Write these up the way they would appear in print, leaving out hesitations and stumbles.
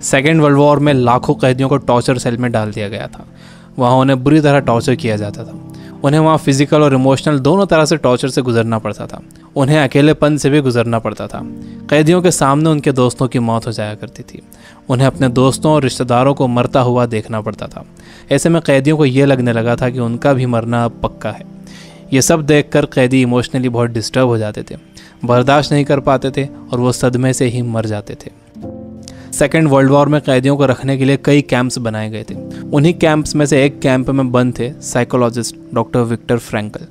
Second world war में लाखों कैदियों को टॉर्चर सेल में डाल दिया गया था। वहाँ उन्हें बुरी तरह टॉर्चर किया जाता था। उन्हें वहाँ फिजिकल और इमोशनल दोनों तरह से टॉर्चर से गुजरना पड़ता था। उन्हें अकेलेपन से भी गुजरना पड़ता था। कैदियों के सामने उनके दोस्तों की मौत हो जाया करती थी। उन्हें अपने दोस्तों और रिश्तेदारों को मरता हुआ देखना पड़ता था। ऐसे में कैदियों को ये लगने लगा था कि उनका भी मरना अब पक्का है। ये सब देखकर कैदी इमोशनली बहुत डिस्टर्ब हो जाते थे, बर्दाश्त नहीं कर पाते थे और वो सदमे से ही मर जाते थे। सेकेंड वर्ल्ड वॉर में कैदियों को रखने के लिए कई कैंप्स बनाए गए थे। उन्हीं कैंप्स में से एक कैंप में बंद थे psychologist doctor Victor Frankl.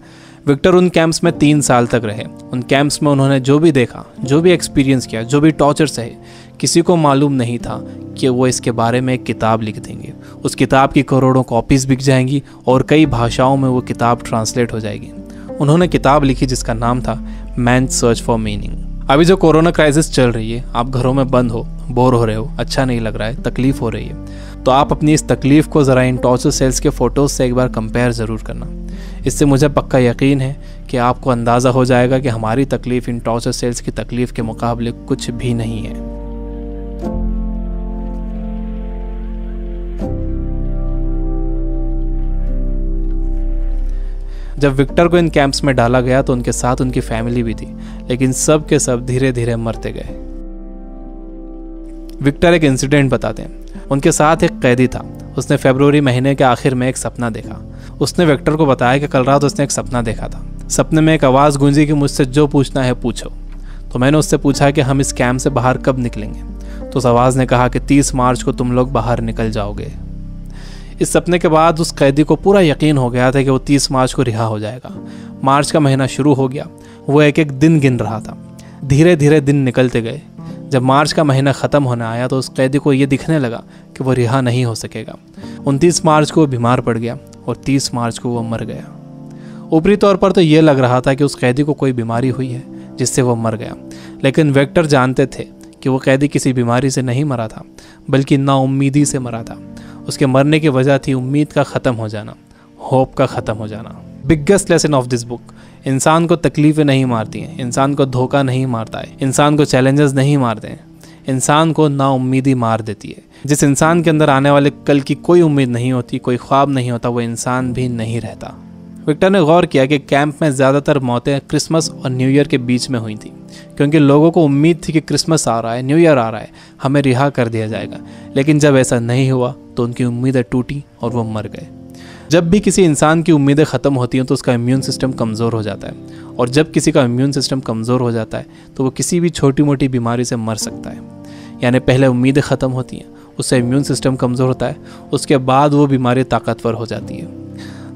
Victor उन कैंप्स में 3 साल तक रहे। उन कैंप्स में उन्होंने जो भी देखा, जो भी एक्सपीरियंस किया, जो भी टॉर्चर सहे, किसी को मालूम नहीं था कि वो इसके बारे में एक किताब लिख देंगे। उस किताब की करोड़ों कॉपीज़ बिक जाएंगी और कई भाषाओं में वो किताब ट्रांसलेट हो जाएगी। उन्होंने किताब लिखी जिसका नाम था मैन सर्च फॉर मीनिंग। अभी जो कोरोना क्राइसिस चल रही है, आप घरों में बंद हो, बोर हो रहे हो, अच्छा नहीं लग रहा है, तकलीफ़ हो रही है, तो आप अपनी इस तकलीफ़ को ज़रा इन टॉर्चर सेल्स के फ़ोटोज़ से एक बार कंपेयर ज़रूर करना। इससे मुझे पक्का यकीन है कि आपको अंदाज़ा हो जाएगा कि हमारी तकलीफ़ इन टॉर्चर सेल्स की तकलीफ़ के मुकाबले कुछ भी नहीं है। जब विक्टर को इन कैंप्स में डाला गया तो उनके साथ उनकी फैमिली भी थी, लेकिन सब के सब धीरे धीरे मरते गए। विक्टर एक इंसिडेंट बताते हैं। उनके साथ एक कैदी था। उसने फरवरी महीने के आखिर में एक सपना देखा। उसने विक्टर को बताया कि कल रात उसने एक सपना देखा था। सपने में एक आवाज़ गूंजी कि मुझसे जो पूछना है पूछो। तो मैंने उससे पूछा कि हम इस कैंप से बाहर कब निकलेंगे। तो उस आवाज़ ने कहा कि 30 मार्च को तुम लोग बाहर निकल जाओगे। इस सपने के बाद उस कैदी को पूरा यकीन हो गया था कि वो 30 मार्च को रिहा हो जाएगा। मार्च का महीना शुरू हो गया। वो एक एक दिन गिन रहा था। धीरे धीरे दिन निकलते गए। जब मार्च का महीना ख़त्म होने आया तो उस कैदी को ये दिखने लगा कि वो रिहा नहीं हो सकेगा। 29 मार्च को वो बीमार पड़ गया और 30 मार्च को वो मर गया। ऊपरी तौर पर तो ये लग रहा था कि उस कैदी को कोई बीमारी हुई है जिससे वो मर गया, लेकिन विक्टर जानते थे कि वो कैदी किसी बीमारी से नहीं मरा था, बल्कि नाउम्मीदी से मरा था। उसके मरने की वजह थी उम्मीद का ख़त्म हो जाना, होप का ख़त्म हो जाना। Biggest lesson of this book, इंसान को तकलीफ़ें नहीं मारती हैं, इंसान को धोखा नहीं मारता है, इंसान को चैलेंजेस नहीं मारते हैं, इंसान को नाउम्मीदी मार देती है। जिस इंसान के अंदर आने वाले कल की कोई उम्मीद नहीं होती, कोई ख्वाब नहीं होता, वो इंसान भी नहीं रहता। विक्टर ने गौर किया कि कैंप में ज़्यादातर मौतें क्रिसमस और न्यू ईयर के बीच में हुई थी, क्योंकि लोगों को उम्मीद थी कि क्रिसमस आ रहा है, न्यू ईयर आ रहा है, हमें रिहा कर दिया जाएगा। लेकिन जब ऐसा नहीं हुआ तो उनकी उम्मीदें टूटी और वो मर गए। जब भी किसी इंसान की उम्मीदें ख़त्म होती हैं तो उसका इम्यून सिस्टम कमज़ोर हो जाता है, और जब किसी का इम्यून सिस्टम कमज़ोर हो जाता है तो वो किसी भी छोटी मोटी बीमारी से मर सकता है। यानी पहले उम्मीदें ख़त्म होती हैं, उससे इम्यून सिस्टम कमज़ोर होता है, उसके बाद वो बीमारी ताकतवर हो जाती है।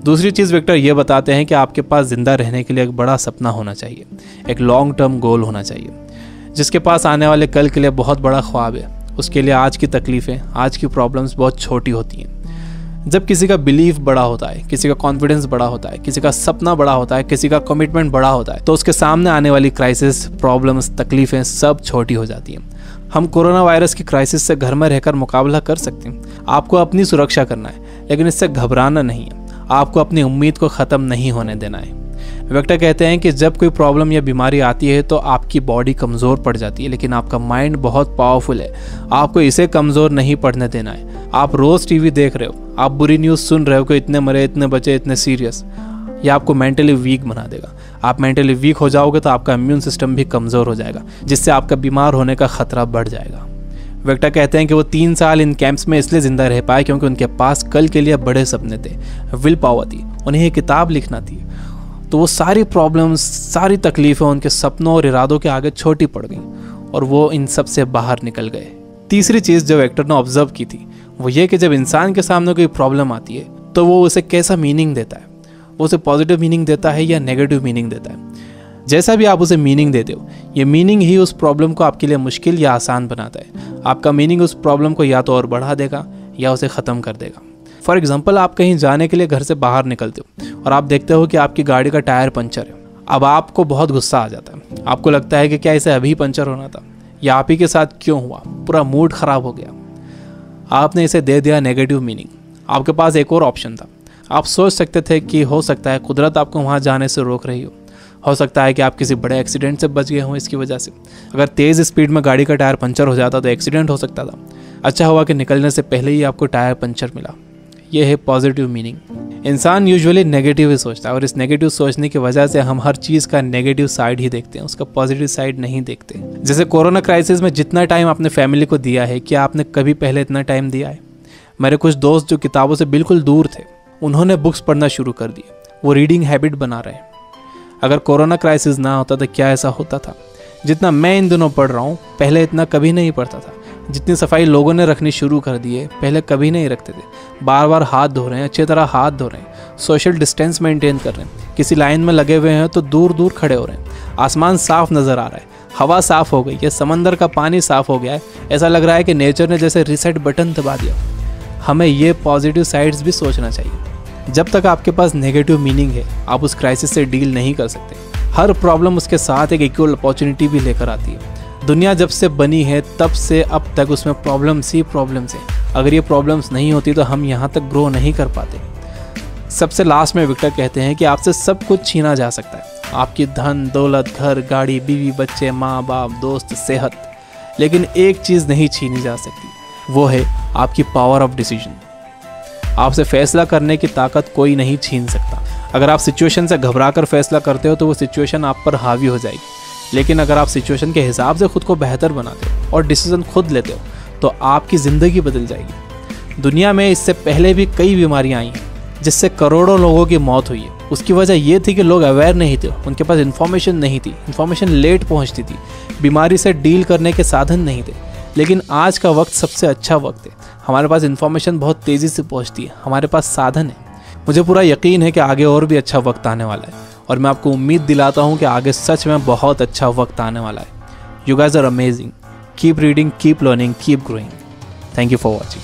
दूसरी चीज़ विक्टर ये बताते हैं कि आपके पास ज़िंदा रहने के लिए एक बड़ा सपना होना चाहिए, एक लॉन्ग टर्म गोल होना चाहिए। जिसके पास आने वाले कल के लिए बहुत बड़ा ख्वाब है, उसके लिए आज की तकलीफ़ें, आज की प्रॉब्लम्स बहुत छोटी होती हैं। जब किसी का बिलीफ बड़ा होता है, किसी का कॉन्फिडेंस बड़ा होता है, किसी का सपना बड़ा होता है, किसी का कमिटमेंट बड़ा होता है, तो उसके सामने आने वाली क्राइसिस, प्रॉब्लम्स, तकलीफ़ें सब छोटी हो जाती हैं। हम कोरोना वायरस की क्राइसिस से घर में रहकर मुकाबला कर सकते हैं। आपको अपनी सुरक्षा करना है, लेकिन इससे घबराना नहीं है। आपको अपनी उम्मीद को ख़त्म नहीं होने देना है। विक्टर कहते हैं कि जब कोई प्रॉब्लम या बीमारी आती है तो आपकी बॉडी कमज़ोर पड़ जाती है, लेकिन आपका माइंड बहुत पावरफुल है। आपको इसे कमज़ोर नहीं पड़ने देना है। आप रोज़ टीवी देख रहे हो, आप बुरी न्यूज़ सुन रहे हो कि इतने मरे, इतने बचे, इतने सीरियस, यह आपको मेंटली वीक बना देगा। आप मेंटली वीक हो जाओगे तो आपका इम्यून सिस्टम भी कमज़ोर हो जाएगा, जिससे आपका बीमार होने का ख़तरा बढ़ जाएगा। विक्टर कहते हैं कि वो 3 साल इन कैंप्स में इसलिए ज़िंदा रह पाए क्योंकि उनके पास कल के लिए बड़े सपने थे, विल पावर थी, उन्हें एक किताब लिखना थी। तो वो सारी प्रॉब्लम्स, सारी तकलीफ़ें उनके सपनों और इरादों के आगे छोटी पड़ गईं और वो इन सब से बाहर निकल गए। तीसरी चीज़ जो विक्टर ने ऑब्जर्व की थी वो ये कि जब इंसान के सामने कोई प्रॉब्लम आती है तो वो उसे कैसा मीनिंग देता है। वो उसे पॉजिटिव मीनिंग देता है या नेगेटिव मीनिंग देता है। जैसा भी आप उसे मीनिंग देते हो, ये मीनिंग ही उस प्रॉब्लम को आपके लिए मुश्किल या आसान बनाता है। आपका मीनिंग उस प्रॉब्लम को या तो और बढ़ा देगा या उसे ख़त्म कर देगा। फॉर एग्जाम्पल, आप कहीं जाने के लिए घर से बाहर निकलते हो और आप देखते हो कि आपकी गाड़ी का टायर पंचर है। अब आपको बहुत गुस्सा आ जाता है। आपको लगता है कि क्या इसे अभी पंचर होना था, या आप ही के साथ क्यों हुआ, पूरा मूड ख़राब हो गया। आपने इसे दे दिया नेगेटिव मीनिंग। आपके पास एक और ऑप्शन था। आप सोच सकते थे कि हो सकता है कुदरत आपको वहाँ जाने से रोक रही हो सकता है कि आप किसी बड़े एक्सीडेंट से बच गए हों इसकी वजह से। अगर तेज़ स्पीड में गाड़ी का टायर पंचर हो जाता तो एक्सीडेंट हो सकता था। अच्छा हुआ कि निकलने से पहले ही आपको टायर पंचर मिला। यह है पॉजिटिव मीनिंग। इंसान यूजुअली नेगेटिव ही सोचता है और इस नेगेटिव सोचने की वजह से हम हर चीज़ का नेगेटिव साइड ही देखते हैं, उसका पॉजिटिव साइड नहीं देखते। जैसे कोरोना क्राइसिस में जितना टाइम आपने फैमिली को दिया है, क्या आपने कभी पहले इतना टाइम दिया है? मेरे कुछ दोस्त जो किताबों से बिल्कुल दूर थे, उन्होंने बुक्स पढ़ना शुरू कर दिए। वो रीडिंग हैबिट बना रहे हैं। अगर कोरोना क्राइसिस ना होता तो क्या ऐसा होता था? जितना मैं इन दिनों पढ़ रहा हूँ, पहले इतना कभी नहीं पढ़ता था। जितनी सफाई लोगों ने रखनी शुरू कर दी है, पहले कभी नहीं रखते थे। बार बार हाथ धो रहे हैं, अच्छी तरह हाथ धो रहे हैं, सोशल डिस्टेंस मेंटेन कर रहे हैं। किसी लाइन में लगे हुए हैं तो दूर दूर खड़े हो रहे हैं। आसमान साफ नज़र आ रहा है, हवा साफ हो गई है, समंदर का पानी साफ हो गया है। ऐसा लग रहा है कि नेचर ने जैसे रीसेट बटन दबा दिया। हमें ये पॉजिटिव साइड्स भी सोचना चाहिए। जब तक आपके पास नेगेटिव मीनिंग है, आप उस क्राइसिस से डील नहीं कर सकते। हर प्रॉब्लम उसके साथ एक इक्वल अपॉर्चुनिटी भी लेकर आती है। दुनिया जब से बनी है तब से अब तक उसमें प्रॉब्लम्स ही प्रॉब्लम्स है। अगर ये प्रॉब्लम्स नहीं होती तो हम यहाँ तक ग्रो नहीं कर पाते। सबसे लास्ट में विक्टर कहते हैं कि आपसे सब कुछ छीना जा सकता है, आपकी धन दौलत, घर, गाड़ी, बीवी, बच्चे, माँ बाप, दोस्त, सेहत, लेकिन एक चीज़ नहीं छीनी जा सकती, वो है आपकी पावर ऑफ डिसीजन। आपसे फैसला करने की ताकत कोई नहीं छीन सकता। अगर आप सिचुएशन से घबराकर फैसला करते हो तो वो सिचुएशन आप पर हावी हो जाएगी, लेकिन अगर आप सिचुएशन के हिसाब से खुद को बेहतर बनाते हो और डिसीजन खुद लेते हो तो आपकी ज़िंदगी बदल जाएगी। दुनिया में इससे पहले भी कई बीमारियां आई हैं जिससे करोड़ों लोगों की मौत हुई है। उसकी वजह ये थी कि लोग अवेयर नहीं थे, उनके पास इन्फॉर्मेशन नहीं थी, इन्फॉर्मेशन लेट पहुंचती थी, बीमारी से डील करने के साधन नहीं थे। लेकिन आज का वक्त सबसे अच्छा वक्त है। हमारे पास इन्फॉर्मेशन बहुत तेज़ी से पहुंचती है, हमारे पास साधन है। मुझे पूरा यकीन है कि आगे और भी अच्छा वक्त आने वाला है और मैं आपको उम्मीद दिलाता हूँ कि आगे सच में बहुत अच्छा वक्त आने वाला है। You guys are amazing. Keep reading, keep learning, keep growing. Thank you for watching.